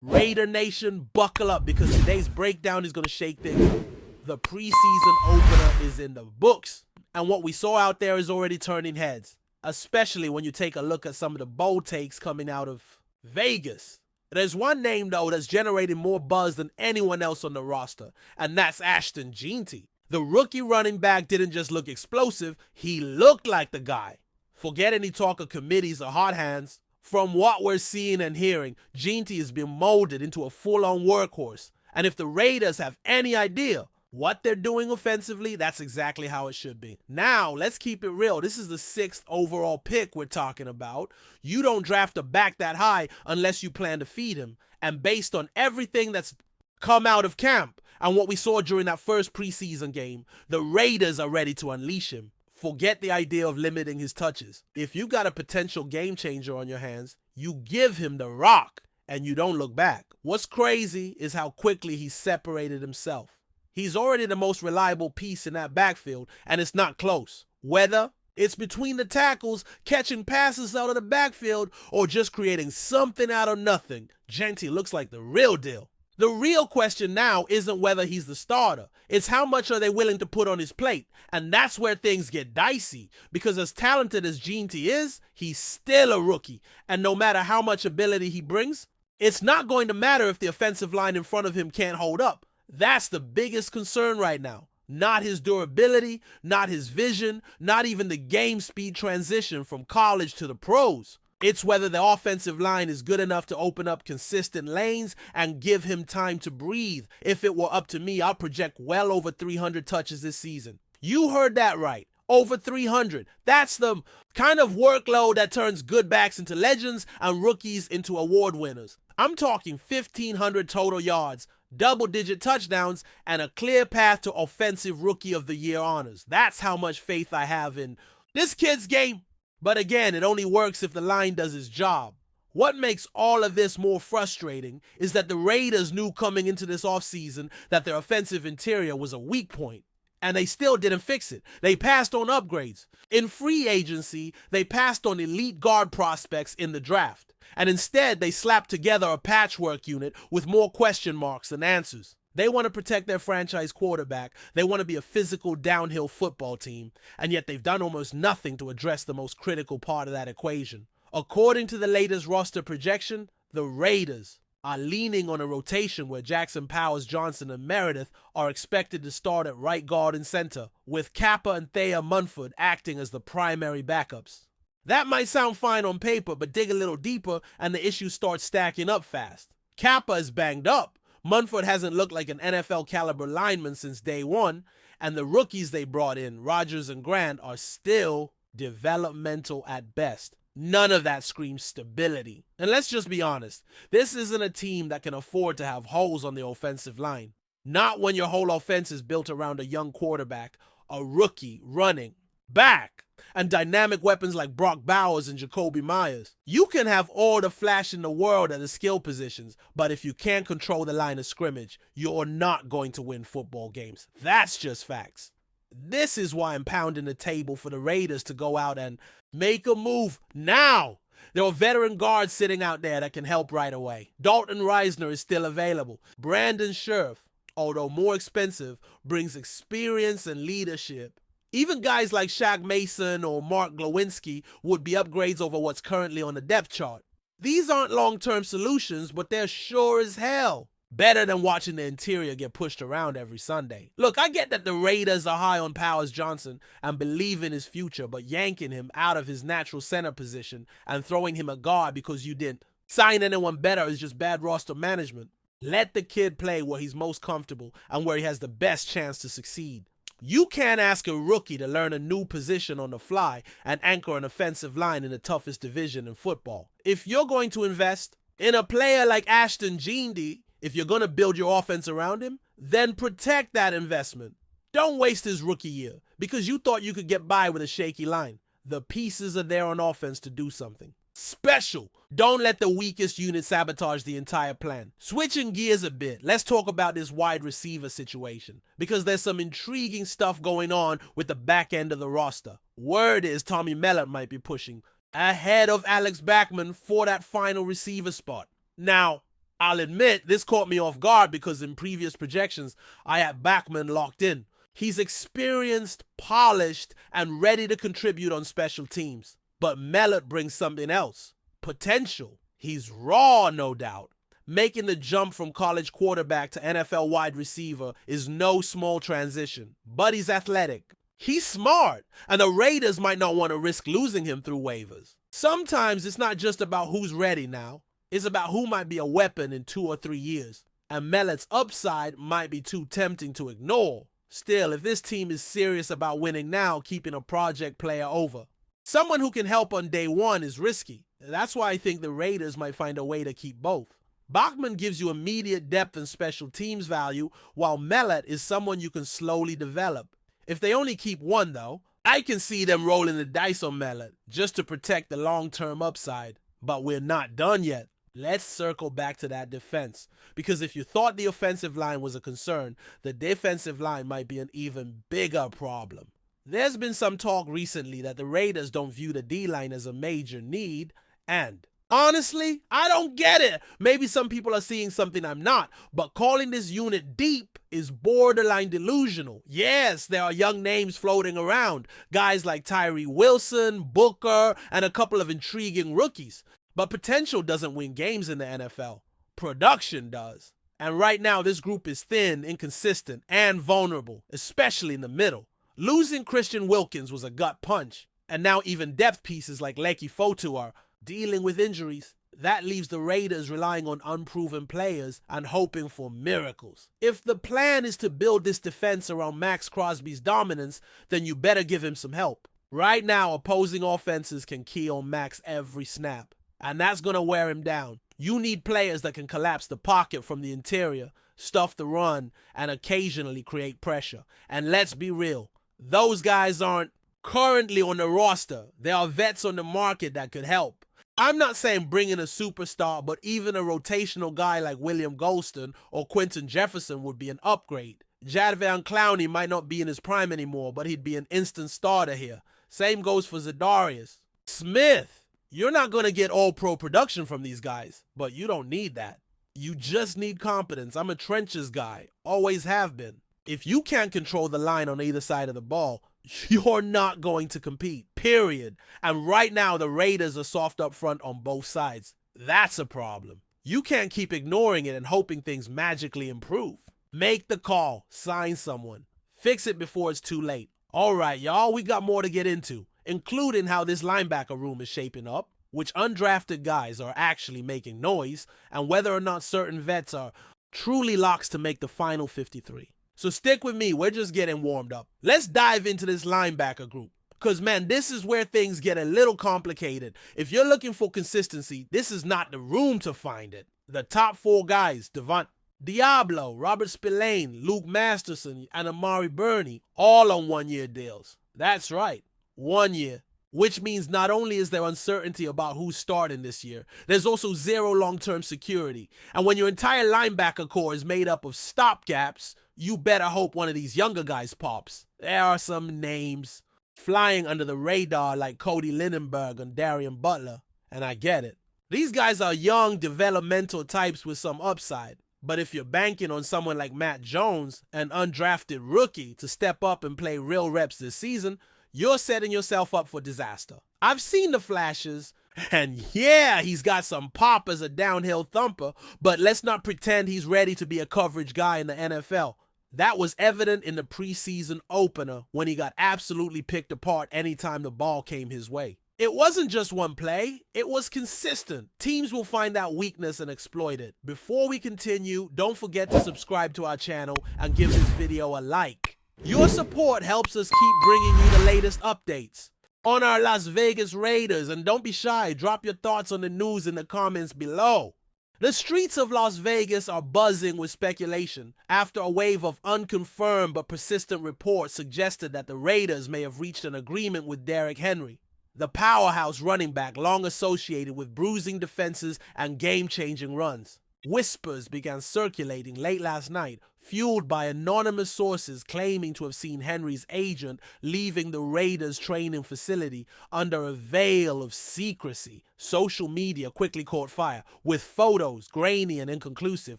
Raider Nation, buckle up because today's breakdown is going to shake things. The preseason opener is in the books, and what we saw out there is already turning heads, especially when you take a look at some of the bold takes coming out of Vegas. There's one name, though, that's generating more buzz than anyone else on the roster, and that's Ashton Jeanty. The rookie running back didn't just look explosive, he looked like the guy. Forget any talk of committees or hot hands. From what we're seeing and hearing, Jeanty is being molded into a full-on workhorse. And if the Raiders have any idea what they're doing offensively, that's exactly how it should be. Now, let's keep it real. This is the 6th overall pick we're talking about. You don't draft a back that high unless you plan to feed him. And based on everything that's come out of camp and what we saw during that first preseason game, the Raiders are ready to unleash him. Forget the idea of limiting his touches. If you got a potential game changer on your hands, you give him the rock and you don't look back. What's crazy is how quickly he separated himself. He's already the most reliable piece in that backfield, and it's not close. Whether it's between the tackles, catching passes out of the backfield, or just creating something out of nothing, Jeanty looks like the real deal. The real question now isn't whether he's the starter. It's how much are they willing to put on his plate. And that's where things get dicey. Because as talented as Jeanty is, he's still a rookie. And no matter how much ability he brings, it's not going to matter if the offensive line in front of him can't hold up. That's the biggest concern right now. Not his durability, not his vision, not even the game speed transition from college to the pros. It's whether the offensive line is good enough to open up consistent lanes and give him time to breathe. If it were up to me, I'll project well over 300 touches this season. You heard that right. Over 300. That's the kind of workload that turns good backs into legends and rookies into award winners. I'm talking 1,500 total yards, double-digit touchdowns, and a clear path to Offensive Rookie of the Year honors. That's how much faith I have in this kid's game. But again, it only works if the line does its job. What makes all of this more frustrating is that the Raiders knew coming into this offseason that their offensive interior was a weak point, and they still didn't fix it. They passed on upgrades. In free agency, they passed on elite guard prospects in the draft, and instead they slapped together a patchwork unit with more question marks than answers. They want to protect their franchise quarterback. They want to be a physical downhill football team, and yet they've done almost nothing to address the most critical part of that equation. According to the latest roster projection, the Raiders are leaning on a rotation where Jackson Powers Johnson and Meredith are expected to start at right guard and center, with Kappa and Thea Munford acting as the primary backups. That might sound fine on paper, but dig a little deeper and the issues start stacking up fast. Kappa is banged up. Munford hasn't looked like an NFL caliber lineman since day one, and the rookies they brought in, Rogers and Grant, are still developmental at best. None of that screams stability. And let's just be honest, this isn't a team that can afford to have holes on the offensive line. Not when your whole offense is built around a young quarterback, a rookie running back, and dynamic weapons like Brock Bowers and Jacoby Myers. You can have all the flash in the world at the skill positions, but if you can't control the line of scrimmage, you're not going to win football games. That's just facts. This is why I'm pounding the table for the Raiders to go out and make a move now. There are veteran guards sitting out there that can help right away. Dalton Reisner is still available. Brandon Scherf, although more expensive, brings experience and leadership. Even guys like Shaq Mason or Mark Glowinski would be upgrades over what's currently on the depth chart. These aren't long-term solutions, but they're sure as hell better than watching the interior get pushed around every Sunday. Look, I get that the Raiders are high on Powers Johnson and believe in his future, but yanking him out of his natural center position and throwing him a guard because you didn't sign anyone better is just bad roster management. Let the kid play where he's most comfortable and where he has the best chance to succeed. You can't ask a rookie to learn a new position on the fly and anchor an offensive line in the toughest division in football. If you're going to invest in a player like Ashton Jeanty, if you're going to build your offense around him, then protect that investment. Don't waste his rookie year because you thought you could get by with a shaky line. The pieces are there on offense to do something special. Don't let the weakest unit sabotage the entire plan. Switching gears a bit, let's talk about this wide receiver situation because there's some intriguing stuff going on with the back end of the roster. Word is Tommy Mellott might be pushing ahead of Alex Bachman for that final receiver spot. Now, I'll admit, this caught me off guard because in previous projections, I had Bachman locked in. He's experienced, polished, and ready to contribute on special teams. But Mellott brings something else. Potential. He's raw, no doubt. Making the jump from college quarterback to NFL wide receiver is no small transition. But he's athletic. He's smart, and the Raiders might not want to risk losing him through waivers. Sometimes it's not just about who's ready now. It's about who might be a weapon in 2 or 3 years. And Mellett's upside might be too tempting to ignore. Still, if this team is serious about winning now, keeping a project player over. Someone who can help on day one is risky. That's why I think the Raiders might find a way to keep both. Bachman gives you immediate depth and special teams value, while Mellott is someone you can slowly develop. If they only keep one, though, I can see them rolling the dice on Mellott just to protect the long-term upside. But we're not done yet. Let's circle back to that defense, because if you thought the offensive line was a concern, the defensive line might be an even bigger problem. There's been some talk recently that the Raiders don't view the D-line as a major need, and honestly, I don't get it. Maybe some people are seeing something I'm not, but calling this unit deep is borderline delusional. Yes, there are young names floating around, guys like Tyree Wilson, Booker, and a couple of intriguing rookies. But potential doesn't win games in the NFL. Production does. And right now, this group is thin, inconsistent, and vulnerable, especially in the middle. Losing Christian Wilkins was a gut punch, and now even depth pieces like Leki Fotu are dealing with injuries. That leaves the Raiders relying on unproven players and hoping for miracles. If the plan is to build this defense around Max Crosby's dominance, then you better give him some help. Right now, opposing offenses can key on Max every snap, and that's going to wear him down. You need players that can collapse the pocket from the interior, stuff the run, and occasionally create pressure. And let's be real, those guys aren't currently on the roster. There are vets on the market that could help. I'm not saying bring in a superstar, but even a rotational guy like William Golston or Quentin Jefferson would be an upgrade. Jadeveon Clowney might not be in his prime anymore, but he'd be an instant starter here. Same goes for Zadarius Smith. You're not going to get all-pro production from these guys, but you don't need that. You just need competence. I'm a trenches guy, always have been. If you can't control the line on either side of the ball, you're not going to compete, period. And right now, the Raiders are soft up front on both sides. That's a problem. You can't keep ignoring it and hoping things magically improve. Make the call, sign someone. Fix it before it's too late. All right, y'all, we got more to get into, including how this linebacker room is shaping up, which undrafted guys are actually making noise, and whether or not certain vets are truly locks to make the final 53. So stick with me, we're just getting warmed up. Let's dive into this linebacker group, because man, this is where things get a little complicated. If you're looking for consistency, this is not the room to find it. The top 4 guys, Devon Diablo, Robert Spillane, Luke Masterson, and Amari Burney, all on 1-year deals. That's right, 1 year. Which means not only is there uncertainty about who's starting this year, there's also zero long-term security. And when your entire linebacker core is made up of stopgaps, you better hope one of these younger guys pops. There are some names flying under the radar like Cody Lindenberg and Darian Butler, and I get it. These guys are young, developmental types with some upside. But if you're banking on someone like Matt Jones, an undrafted rookie, to step up and play real reps this season, you're setting yourself up for disaster. I've seen the flashes, and yeah, he's got some pop as a downhill thumper, but let's not pretend he's ready to be a coverage guy in the NFL. That was evident in the preseason opener when he got absolutely picked apart anytime the ball came his way. It wasn't just one play, it was consistent. Teams will find that weakness and exploit it. Before we continue, don't forget to subscribe to our channel and give this video a like. Your support helps us keep bringing you the latest updates on our Las Vegas Raiders, and don't be shy, drop your thoughts on the news in the comments below. The streets of Las Vegas are buzzing with speculation after a wave of unconfirmed but persistent reports suggested that the Raiders may have reached an agreement with Derrick Henry, the powerhouse running back long associated with bruising defenses and game-changing runs. Whispers began circulating late last night, fueled by anonymous sources claiming to have seen Henry's agent leaving the Raiders training facility under a veil of secrecy. Social media quickly caught fire, with photos, grainy and inconclusive,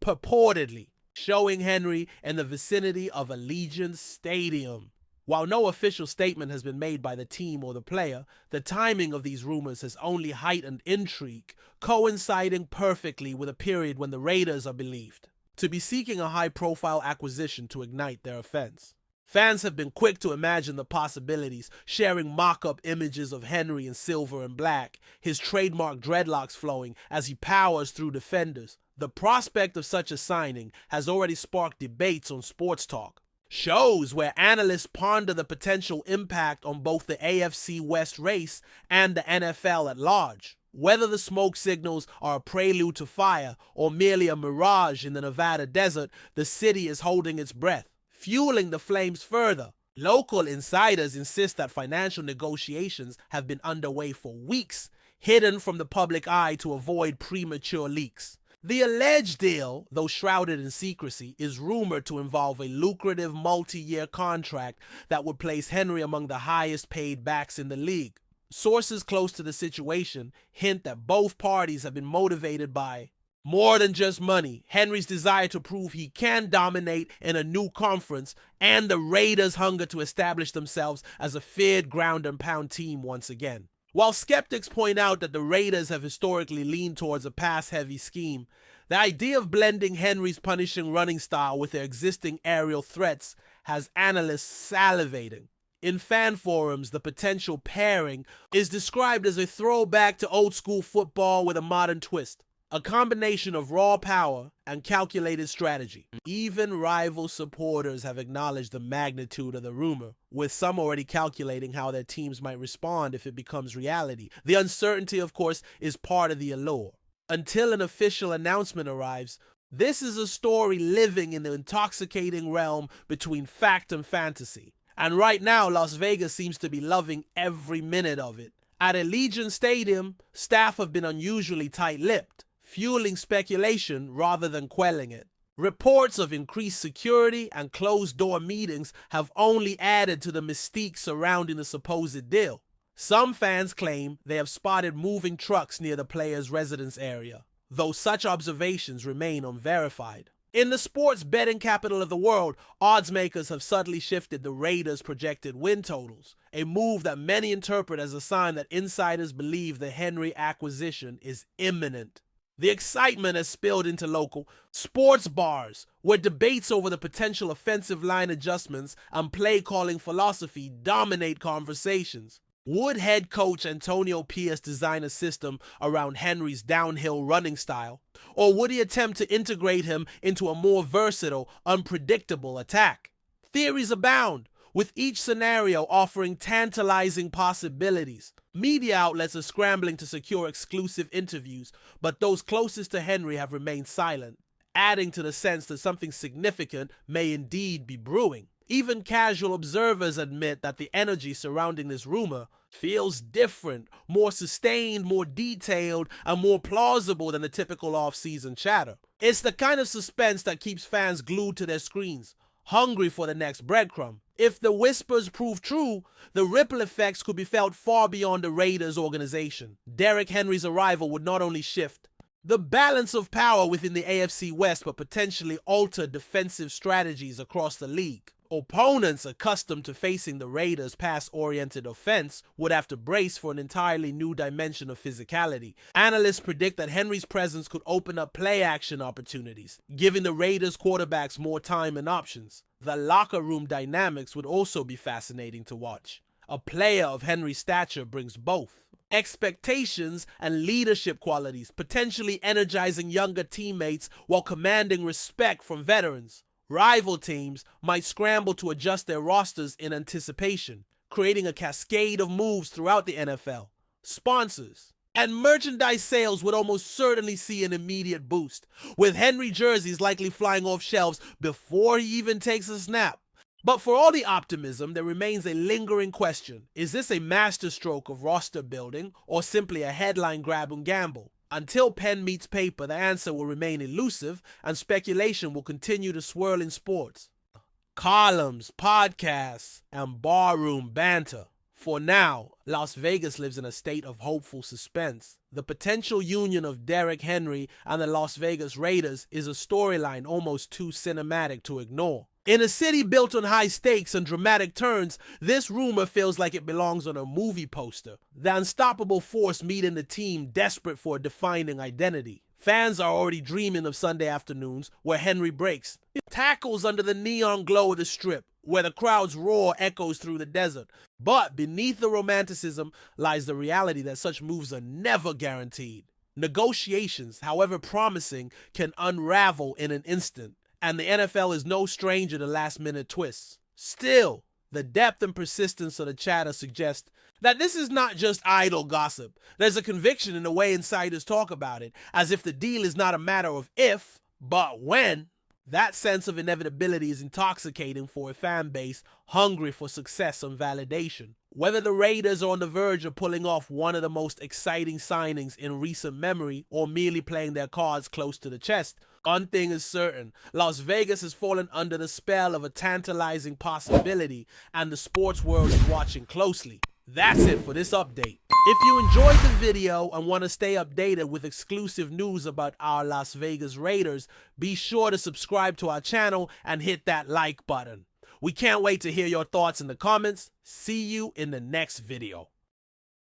purportedly showing Henry in the vicinity of Allegiant Stadium. While no official statement has been made by the team or the player, the timing of these rumors has only heightened intrigue, coinciding perfectly with a period when the Raiders are believed to be seeking a high-profile acquisition to ignite their offense. Fans have been quick to imagine the possibilities, sharing mock-up images of Henry in silver and black, his trademark dreadlocks flowing as he powers through defenders. The prospect of such a signing has already sparked debates on Sports Talk. Shows where analysts ponder the potential impact on both the AFC West race and the NFL at large. Whether the smoke signals are a prelude to fire or merely a mirage in the Nevada desert, the city is holding its breath, fueling the flames further. Local insiders insist that financial negotiations have been underway for weeks, hidden from the public eye to avoid premature leaks. The alleged deal, though shrouded in secrecy, is rumored to involve a lucrative multi-year contract that would place Henry among the highest paid backs in the league. Sources close to the situation hint that both parties have been motivated by more than just money, Henry's desire to prove he can dominate in a new conference, and the Raiders' hunger to establish themselves as a feared ground and pound team once again. While skeptics point out that the Raiders have historically leaned towards a pass-heavy scheme, the idea of blending Henry's punishing running style with their existing aerial threats has analysts salivating. In fan forums, the potential pairing is described as a throwback to old-school football with a modern twist, a combination of raw power and calculated strategy. Even rival supporters have acknowledged the magnitude of the rumor, with some already calculating how their teams might respond if it becomes reality. The uncertainty, of course, is part of the allure. Until an official announcement arrives, this is a story living in the intoxicating realm between fact and fantasy. And right now, Las Vegas seems to be loving every minute of it. At Allegiant Stadium, staff have been unusually tight-lipped, fueling speculation rather than quelling it. Reports of increased security and closed-door meetings have only added to the mystique surrounding the supposed deal. Some fans claim they have spotted moving trucks near the player's residence area, though such observations remain unverified. In the sports betting capital of the world, odds makers have subtly shifted the Raiders' projected win totals, a move that many interpret as a sign that insiders believe the Henry acquisition is imminent. The excitement has spilled into local sports bars, where debates over the potential offensive line adjustments and play-calling philosophy dominate conversations. Would head coach Antonio Pierce design a system around Henry's downhill running style, or would he attempt to integrate him into a more versatile, unpredictable attack? Theories abound, with each scenario offering tantalizing possibilities. Media outlets are scrambling to secure exclusive interviews, but those closest to Henry have remained silent, adding to the sense that something significant may indeed be brewing. Even casual observers admit that the energy surrounding this rumor feels different, more sustained, more detailed, and more plausible than the typical off-season chatter. It's the kind of suspense that keeps fans glued to their screens, hungry for the next breadcrumb. If the whispers prove true, the ripple effects could be felt far beyond the Raiders organization. Derrick Henry's arrival would not only shift the balance of power within the AFC West, but potentially alter defensive strategies across the league. Opponents accustomed to facing the Raiders' pass-oriented offense would have to brace for an entirely new dimension of physicality. Analysts predict that Henry's presence could open up play-action opportunities, giving the Raiders' quarterbacks more time and options. The locker room dynamics would also be fascinating to watch. A player of Henry's stature brings both expectations and leadership qualities, potentially energizing younger teammates while commanding respect from veterans. Rival teams might scramble to adjust their rosters in anticipation, creating a cascade of moves throughout the NFL. Sponsors and merchandise sales would almost certainly see an immediate boost, with Henry jerseys likely flying off shelves before he even takes a snap. But for all the optimism, there remains a lingering question. Is this a masterstroke of roster building or simply a headline grab and gamble? Until pen meets paper, the answer will remain elusive and speculation will continue to swirl in sports. Columns, podcasts, and barroom banter. For now, Las Vegas lives in a state of hopeful suspense. The potential union of Derrick Henry and the Las Vegas Raiders is a storyline almost too cinematic to ignore. In a city built on high stakes and dramatic turns, this rumor feels like it belongs on a movie poster. The unstoppable force meeting the team desperate for a defining identity. Fans are already dreaming of Sunday afternoons where Henry breaks tackles under the neon glow of the Strip, where the crowd's roar echoes through the desert. But beneath the romanticism lies the reality that such moves are never guaranteed. Negotiations, however promising, can unravel in an instant, and the NFL is no stranger to last-minute twists. Still, the depth and persistence of the chatter suggest that this is not just idle gossip. There's a conviction in the way insiders talk about it, as if the deal is not a matter of if, but when. That sense of inevitability is intoxicating for a fan base hungry for success and validation. Whether the Raiders are on the verge of pulling off one of the most exciting signings in recent memory or merely playing their cards close to the chest, one thing is certain: Las Vegas has fallen under the spell of a tantalizing possibility, and the sports world is watching closely. That's it for this update. If you enjoyed the video and want to stay updated with exclusive news about our Las Vegas Raiders, be sure to subscribe to our channel and hit that like button. We can't wait to hear your thoughts in the comments. See you in the next video.